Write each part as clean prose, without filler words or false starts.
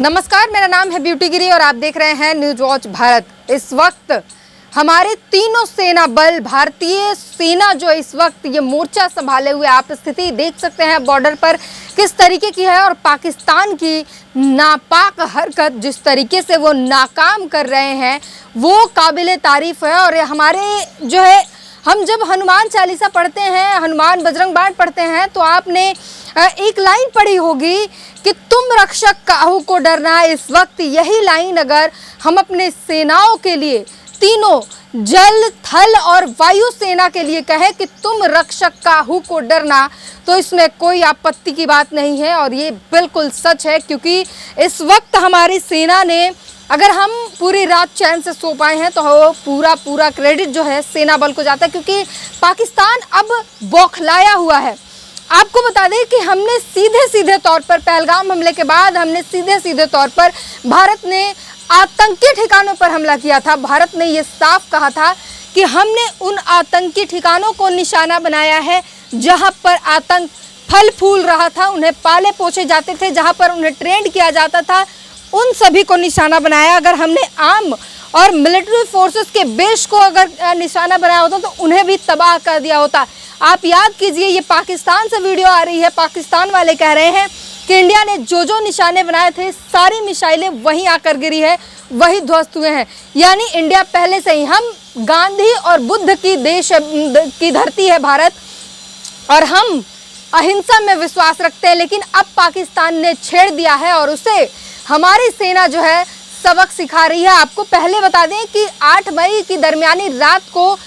नमस्कार, मेरा नाम है ब्यूटी गिरी और आप देख रहे हैं न्यूज वॉच भारत। इस वक्त हमारे तीनों सेना बल, भारतीय सेना जो इस वक्त ये मोर्चा संभाले हुए, आप स्थिति देख सकते हैं बॉर्डर पर किस तरीके की है और पाकिस्तान की नापाक हरकत जिस तरीके से वो नाकाम कर रहे हैं वो काबिले तारीफ है। और हमारे जो है, हम जब हनुमान चालीसा पढ़ते हैं, हनुमान बजरंग बाण पढ़ते हैं, तो आपने एक लाइन पढ़ी होगी कि तुम रक्षक काहू को डरना। इस वक्त यही लाइन अगर हम अपने सेनाओं के लिए, तीनों जल थल और वायु सेना के लिए कहें कि तुम रक्षक काहू को डरना, तो इसमें कोई आपत्ति की बात नहीं है। और ये बिल्कुल सच है, क्योंकि इस वक्त हमारी सेना ने, अगर हम पूरी रात चैन से सो पाए हैं तो पूरा क्रेडिट जो है सेना बल को जाता है, क्योंकि पाकिस्तान अब बौखलाया हुआ है। आपको बता दें कि हमने सीधे तौर पर पहलगाम हमले के बाद हमने सीधे तौर पर भारत ने आतंकी ठिकानों पर हमला किया था। भारत ने ये साफ कहा था कि हमने उन आतंकी ठिकानों को निशाना बनाया है जहां पर आतंक फल फूल रहा था, उन्हें पाले पोसे जाते थे, जहां पर उन्हें ट्रेंड किया जाता था, उन सभी को निशाना बनाया। अगर हमने आर्म और मिलिट्री फोर्सेस के बेस को अगर निशाना बनाया होता तो उन्हें भी तबाह कर दिया होता। आप याद कीजिए, ये पाकिस्तान से वीडियो आ रही है, पाकिस्तान वाले कह रहे हैं कि इंडिया ने जो निशाने बनाए थे सारी मिसाइलें वहीं आकर गिरी है, वही ध्वस्त हुए हैं। यानी इंडिया पहले से ही, हम गांधी और बुद्ध की देश की धरती है भारत, और हम अहिंसा में विश्वास रखते हैं, लेकिन अब पाकिस्तान ने छेड़ दिया है और उसे हमारी सेना जो है सबक सिखा रही है। आपको पहले बता दें कि 8 मई की दरमियानी रात को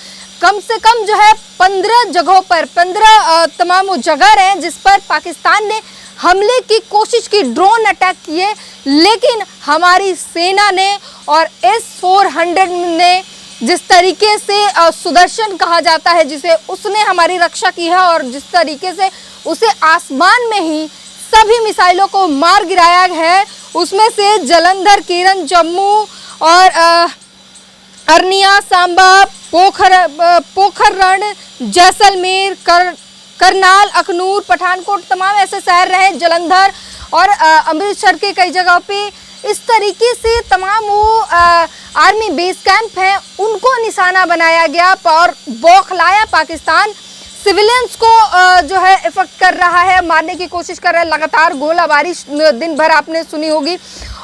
कम से कम जो है 15 जगहों पर, 15 तमाम वो जगह रहे जिस पर पाकिस्तान ने हमले की कोशिश की, ड्रोन अटैक किए, लेकिन हमारी सेना ने और S-400 ने जिस तरीके से सुदर्शन कहा जाता है जिसे, उसने हमारी रक्षा की है और जिस तरीके से उसे आसमान में ही सभी मिसाइलों को मार गिराया है, उसमें से जलंधर, किरण, जम्मू और अरनिया, सांबा, पोखरण, जैसलमेर, करनाल, अखनूर, पठानकोट, तमाम ऐसे शहर रहे, जलंधर और अमृतसर के कई जगहों पे। इस तरीके से तमाम वो आर्मी बेस कैंप हैं, उनको निशाना बनाया गया और बौखलाया पाकिस्तान। सिविलियंस को जो है इफेक्ट कर रहा है, मारने की कोशिश कर रहा है, लगातार गोलाबारी दिन भर आपने सुनी होगी।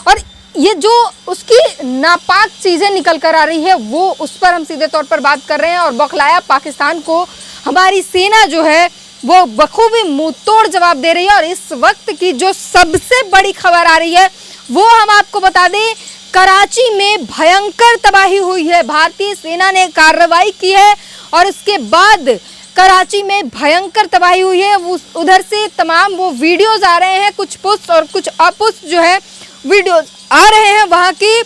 और ये जो उसकी नापाक चीज़ें निकल कर आ रही है वो, उस पर हम सीधे तौर पर बात कर रहे हैं। और बौखलाया पाकिस्तान को हमारी सेना जो है वो बखूबी मुंह तोड़ जवाब दे रही है। और इस वक्त की जो सबसे बड़ी खबर आ रही है वो हम आपको बता दें, कराची में भयंकर तबाही हुई है। भारतीय सेना ने कार्रवाई की है और इसके बाद कराची में भयंकर तबाही हुई है। उधर से तमाम वो वीडियोस आ रहे हैं, कुछ पुष्ट और कुछ अपुष्ट जो है वीडियोस आ रहे हैं। वहाँ की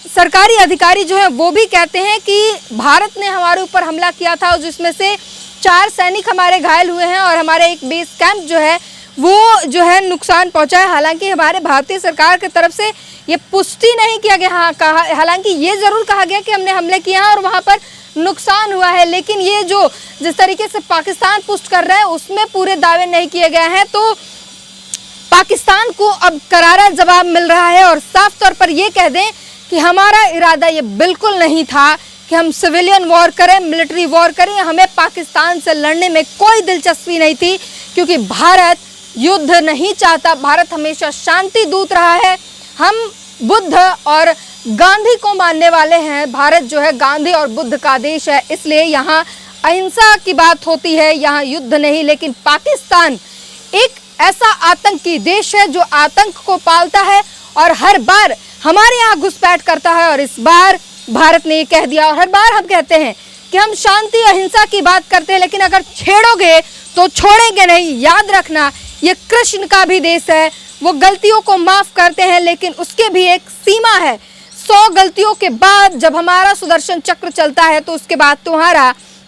सरकारी अधिकारी जो है वो भी कहते हैं कि भारत ने हमारे ऊपर हमला किया था, जिसमें से 4 सैनिक हमारे घायल हुए हैं और हमारे एक बेस कैंप जो है वो जो है नुकसान पहुंचा है। हालांकि हमारे भारतीय सरकार की तरफ से ये पुष्टि नहीं किया गया, हाँ कहा, हालांकि ये ज़रूर कहा गया कि हमने हमले किए हैं और वहाँ पर नुकसान हुआ है, लेकिन ये जो जिस तरीके से पाकिस्तान पुष्ट कर रहा है उसमें पूरे दावे नहीं किए गए हैं। तो पाकिस्तान को अब करारा जवाब मिल रहा है और साफ तौर पर ये कह दें कि हमारा इरादा ये बिल्कुल नहीं था कि हम सिविलियन वॉर करें, मिलिट्री वॉर करें। हमें पाकिस्तान से लड़ने में कोई दिलचस्पी नहीं थी, क्योंकि भारत युद्ध नहीं चाहता, भारत हमेशा शांति दूत रहा है। हम बुद्ध और गांधी को मानने वाले हैं, भारत जो है गांधी और बुद्ध का देश है, इसलिए यहाँ अहिंसा की बात होती है, यहाँ युद्ध नहीं। लेकिन पाकिस्तान एक ऐसा आतंकी देश है जो आतंक को पालता है और हर बार हमारे यहाँ घुसपैठ करता है। और इस बार भारत ने ये कह दिया, और हर बार हम कहते हैं कि हम शांति अहिंसा की बात करते हैं, लेकिन अगर छेड़ोगे तो छोड़ेंगे नहीं। याद रखना, ये कृष्ण का भी देश है, वो गलतियों को माफ करते हैं, लेकिन उसके भी एक सीमा है। 100 गलतियों के बाद जब हमारा सुदर्शन चक्र चलता है तो उसके बाद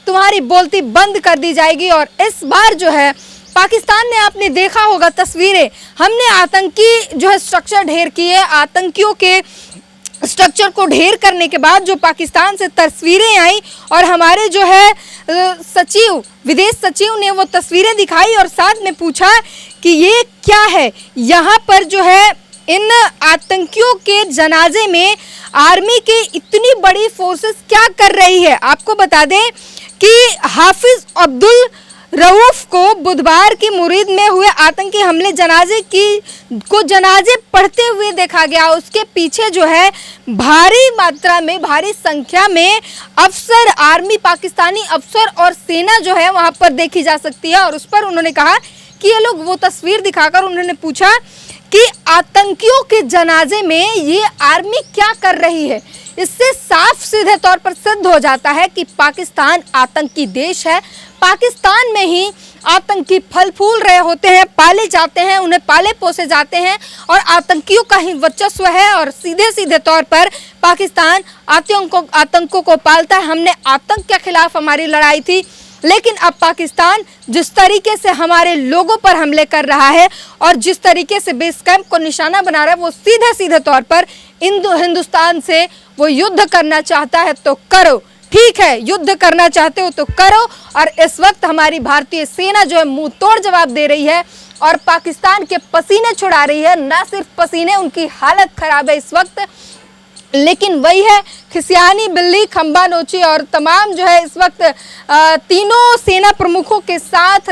तुम्हारी बोलती बंद कर दी जाएगी। और इस बार जो है पाकिस्तान ने, आपने देखा होगा तस्वीरें, हमने आतंकी जो है स्ट्रक्चर ढेर किए, आतंकियों के स्ट्रक्चर को ढेर करने के बाद जो पाकिस्तान से तस्वीरें आई और हमारे जो है सचिव, विदेश सचिव ने वो तस्वीरें दिखाई और साथ में पूछा कि ये क्या है। यहाँ पर जो है इन आतंकियों के जनाजे में आर्मी के इतनी बड़ी फोर्सेस क्या कर रही है। आपको बता दें कि हाफिज अब्दुल रऊफ को बुधवार की मुरीद में हुए आतंकी हमले जनाजे पढ़ते हुए देखा गया। उसके पीछे जो है भारी मात्रा में, भारी संख्या में अफसर, आर्मी, पाकिस्तानी अफसर और सेना जो है वहां पर देखी जा सकती है। और उस पर उन्होंने कहा कि ये लोग, वो तस्वीर दिखाकर उन्होंने पूछा कि आतंकियों के जनाजे में ये आर्मी क्या कर रही है। इससे साफ सीधे तौर पर सिद्ध हो जाता है कि पाकिस्तान आतंकी देश है। पाकिस्तान में ही आतंकी फल फूल रहे होते हैं, पाले जाते हैं, उन्हें पाले पोसे जाते हैं और आतंकियों का ही वर्चस्व है। और सीधे सीधे तौर पर पाकिस्तान आतंकों को पालता है। हमने आतंक के खिलाफ हमारी लड़ाई थी, लेकिन अब पाकिस्तान जिस तरीके से हमारे लोगों पर हमले कर रहा है और जिस तरीके से बेस कैंप को निशाना बना रहा है, वो सीधे सीधे तौर पर हिंदुस्तान से वो युद्ध करना चाहता है। तो करो, ठीक है, युद्ध करना चाहते हो तो करो। और इस वक्त हमारी भारतीय सेना जो है मुंह तोड़ जवाब दे रही है और पाकिस्तान के पसीने छुड़ा रही है। ना सिर्फ पसीने, उनकी हालत खराब है इस वक्त। लेकिन वही है, खिसियानी बिल्ली, खंबा नोची और तमाम जो है इस वक्त तीनों सेना प्रमुखों के साथ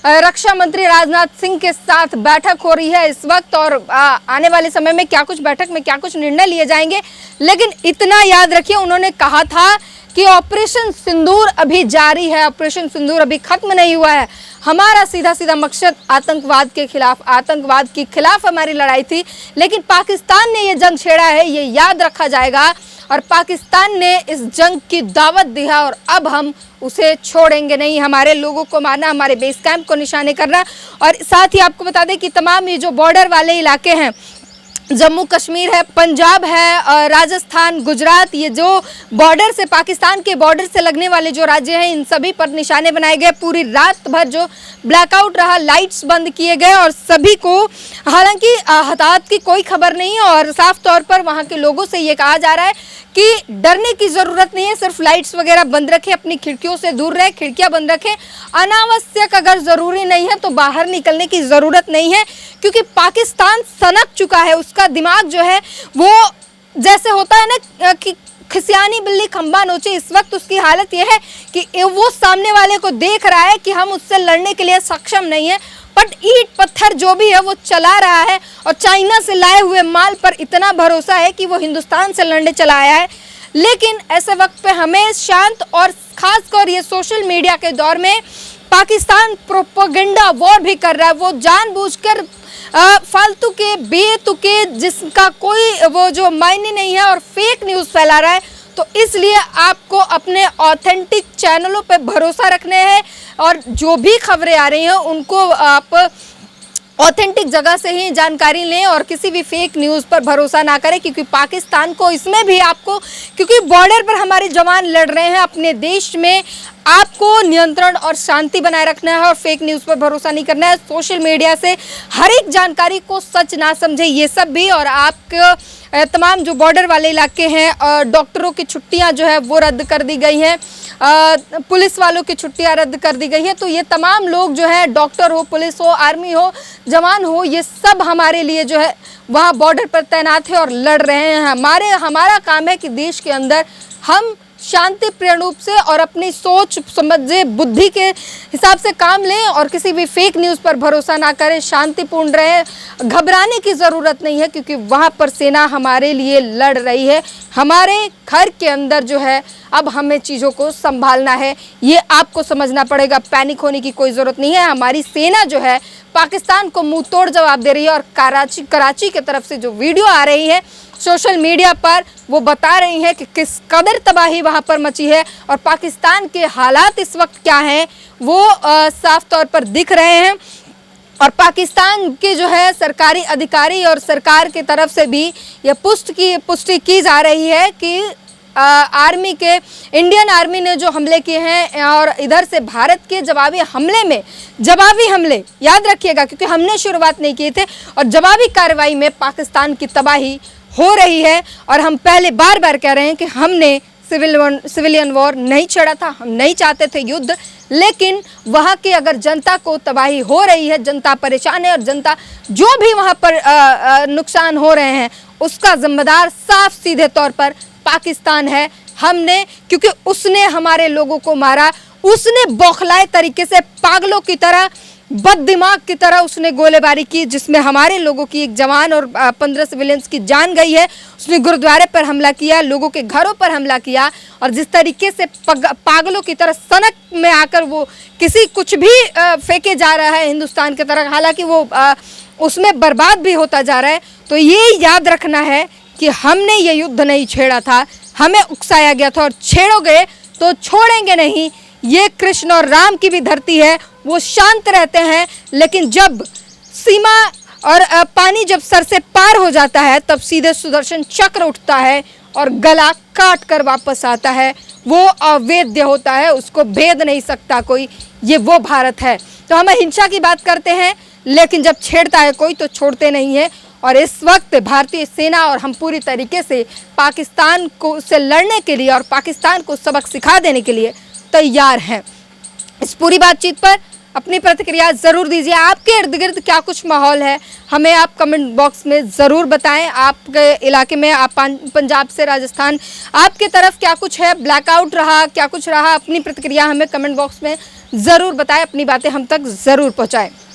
रक्षा मंत्री राजनाथ सिंह के साथ बैठक हो रही है इस वक्त। और आने वाले समय में क्या कुछ बैठक में क्या कुछ निर्णय लिए जाएंगे। लेकिन इतना याद रखिए, उन्होंने कहा था कि ऑपरेशन सिंदूर अभी जारी है, ऑपरेशन सिंदूर अभी खत्म नहीं हुआ है। हमारा सीधा सीधा मकसद आतंकवाद के खिलाफ हमारी लड़ाई थी। लेकिन पाकिस्तान ने ये जंग छेड़ा है, ये याद रखा जाएगा। और पाकिस्तान ने इस जंग की दावत दी है और अब हम उसे छोड़ेंगे नहीं। हमारे लोगों को मारना, हमारे बेस कैंप को निशाने करना। और साथ ही आपको बता दें कि तमाम ये जो बॉर्डर वाले इलाके हैं, जम्मू कश्मीर है, पंजाब है, राजस्थान, गुजरात, ये जो बॉर्डर से, पाकिस्तान के बॉर्डर से लगने वाले जो राज्य हैं, इन सभी पर निशाने बनाए गए। पूरी रात भर जो ब्लैकआउट रहा, लाइट्स बंद किए गए और सभी को, हालांकि हताहत की कोई खबर नहीं है। और साफ तौर पर वहां के लोगों से ये कहा जा रहा है कि डरने की ज़रूरत नहीं है, सिर्फ लाइट्स वगैरह बंद रखें, अपनी खिड़कियों से दूर रहें, खिड़कियां बंद रखें। अनावश्यक अगर ज़रूरी नहीं है तो बाहर निकलने की ज़रूरत नहीं है, क्योंकि पाकिस्तान सनक चुका है। उसका दिमाग जो है वो, जैसे होता है ना कि खिसियानी बिल्ली खंबा नोचे, इस वक्त उसकी हालत यह है कि वो सामने वाले को देख रहा है कि हम उससे लड़ने के लिए सक्षम नहीं है, बट ईंट पत्थर जो भी है वो चला रहा है। और चाइना से लाए हुए माल पर इतना भरोसा है कि वो हिंदुस्तान से लड़ने चला आया है। लेकिन ऐसे वक्त पे हमें शांत, और खासकर ये सोशल मीडिया के दौर में पाकिस्तान प्रोपेगेंडा वॉर भी कर रहा है। वो जानबूझकर फालतू के, बेतुके, जिसका कोई वो जो मायने नहीं है, और फेक न्यूज़ फैला रहा है। तो इसलिए आपको अपने ऑथेंटिक चैनलों पे भरोसा रखने हैं और जो भी खबरें आ रही हैं उनको आप ऑथेंटिक जगह से ही जानकारी लें और किसी भी फेक न्यूज़ पर भरोसा ना करें। क्योंकि पाकिस्तान को इसमें भी आपको, क्योंकि बॉर्डर पर हमारे जवान लड़ रहे हैं, अपने देश में आपको नियंत्रण और शांति बनाए रखना है और फेक न्यूज़ पर भरोसा नहीं करना है। सोशल मीडिया से हर एक जानकारी को सच ना समझे, ये सब भी। और आपको तमाम जो बॉर्डर वाले इलाके हैं, डॉक्टरों की छुट्टियां जो है वो रद्द कर दी गई हैं, पुलिस वालों की छुट्टियां रद्द कर दी गई है। तो ये तमाम लोग जो है, डॉक्टर हो, पुलिस हो, आर्मी हो, जवान हो, ये सब हमारे लिए जो है वहाँ बॉर्डर पर तैनात है और लड़ रहे हैं। हमारा काम है कि देश के अंदर हम शांति प्रिय रूप से और अपनी सोच समझे, बुद्धि के हिसाब से काम लें और किसी भी फेक न्यूज़ पर भरोसा ना करें, शांतिपूर्ण रहे। घबराने की ज़रूरत नहीं है, क्योंकि वहाँ पर सेना हमारे लिए लड़ रही है। हमारे घर के अंदर जो है अब हमें चीज़ों को संभालना है, ये आपको समझना पड़ेगा। पैनिक होने की कोई ज़रूरत नहीं है। हमारी सेना जो है पाकिस्तान को मुंह तोड़ जवाब दे रही है। और कराची की तरफ से जो वीडियो आ रही है सोशल मीडिया पर, वो बता रही हैं कि किस कदर तबाही वहाँ पर मची है और पाकिस्तान के हालात इस वक्त क्या हैं वो साफ तौर पर दिख रहे हैं। और पाकिस्तान के जो है सरकारी अधिकारी और सरकार की तरफ से भी ये पुष्टि की जा रही है कि आर्मी के, इंडियन आर्मी ने जो हमले किए हैं और इधर से भारत के जवाबी हमले याद रखिएगा, क्योंकि हमने शुरुआत नहीं किए थे, और जवाबी कार्रवाई में पाकिस्तान की तबाही हो रही है। और हम पहले बार बार कह रहे हैं कि हमने सिविलियन वॉर नहीं छेड़ा था, हम नहीं चाहते थे युद्ध, लेकिन वहाँ की अगर जनता को तबाही हो रही है, जनता परेशान है और जनता जो भी वहाँ पर नुकसान हो रहे हैं उसका जिम्मेदार साफ सीधे तौर पर पाकिस्तान है। हमने, क्योंकि उसने हमारे लोगों को मारा, उसने बौखलाए तरीके से पागलों की तरह, बददिमाग की तरह उसने गोलीबारी की, जिसमें हमारे लोगों की एक जवान और 15 सिविलियंस की जान गई है। उसने गुरुद्वारे पर हमला किया, लोगों के घरों पर हमला किया और जिस तरीके से पागलों की तरह सनक में आकर वो किसी कुछ भी फेंके जा रहा है हिंदुस्तान की तरफ, हालांकि वो उसमें बर्बाद भी होता जा रहा है। तो ये याद रखना है कि हमने ये युद्ध नहीं छेड़ा था, हमें उकसाया गया था और छेड़ोगे तो छोड़ेंगे नहीं। ये कृष्ण और राम की भी धरती है, वो शांत रहते हैं, लेकिन जब सीमा और पानी जब सर से पार हो जाता है तब सीधे सुदर्शन चक्र उठता है और गला काट कर वापस आता है। वो अवेद्य होता है, उसको भेद नहीं सकता कोई। ये वो भारत है। तो हम अहिंसा की बात करते हैं, लेकिन जब छेड़ता है कोई तो छोड़ते नहीं है। और इस वक्त भारतीय सेना और हम पूरी तरीके से पाकिस्तान को से लड़ने के लिए और पाकिस्तान को सबक सिखा देने के लिए तैयार हैं। इस पूरी बातचीत पर अपनी प्रतिक्रिया ज़रूर दीजिए। आपके इर्द गिर्द क्या कुछ माहौल है, हमें आप कमेंट बॉक्स में ज़रूर बताएं। आपके इलाके में, आप पंजाब से राजस्थान, आपके तरफ क्या कुछ है, ब्लैकआउट रहा, क्या कुछ रहा, अपनी प्रतिक्रिया हमें कमेंट बॉक्स में ज़रूर बताएं। अपनी बातें हम तक ज़रूर पहुँचाएँ।